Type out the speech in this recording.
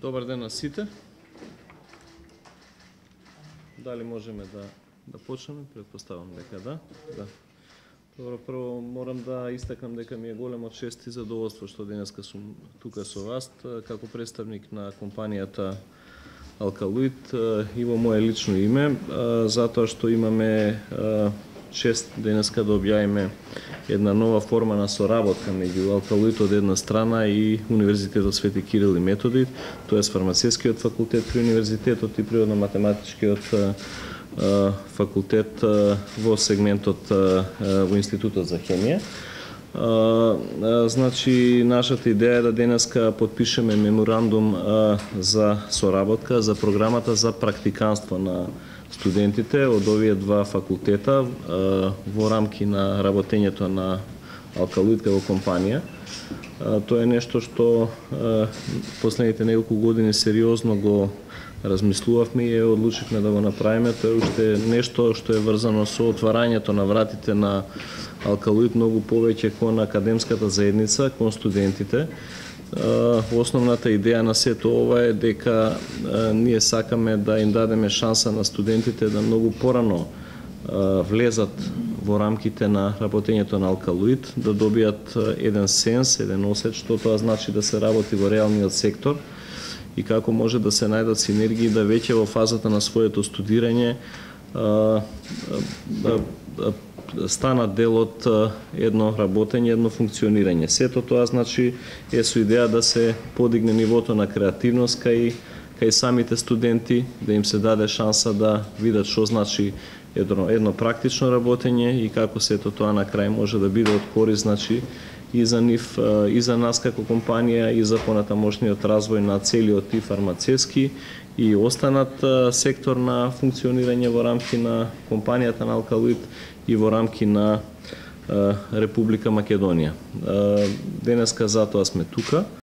Добар ден на сите. Дали можеме да почнеме? Предпоставам дека да. Добро, прво морам да истакнам дека ми е големо чест и задоволство што денеска сум тука со вас како представник на компанијата Алкалоид и во мое лично име, затоа што имаме чест денеска да објавиме една нова форма на соработка меѓу Алкалоид од една страна и Универзитетот Свети Кирил и Методи, тоест фармацевскиот факултет при Универзитетот и природно-математичкиот факултет во сегментот во Институтот за хемија. Значи, нашата идеја е да денеска подпишеме меморандум за соработка за програмата за практиканство на студентите од овие два факултета во рамки на работењето на Алкалоид како компанија. Тоа е нешто што последните неколку години сериозно го размислувавме и одлучивме да го направиме. Тоа е уште нешто што е врзано со отварањето на вратите на Алкалоид многу повеќе кон академската заедница, кон студентите. Основната идеја на сето ова е дека ние сакаме да им дадеме шанса на студентите да многу порано влезат во рамките на работењето на Алкалоид, да добијат еден сенс, еден осет што тоа значи да се работи во реалниот сектор и како може да се најдат синергии да веќе во фазата на своето студирање станат дел од едно работење, едно функционирање. Сето тоа значи е со идеја да се подигне нивото на креативност кај самите студенти, да им се даде шанса да видат што значи едно практично работење и како сето тоа на крај може да биде од корист, значи и за нив, и за нас како компанија, и за понатамошниот развој на целиот и фармацевски и останат сектор на функционирање во рамки на компанијата на Алкалоид и во рамки на Република Македонија. Денеска затоа сме тука.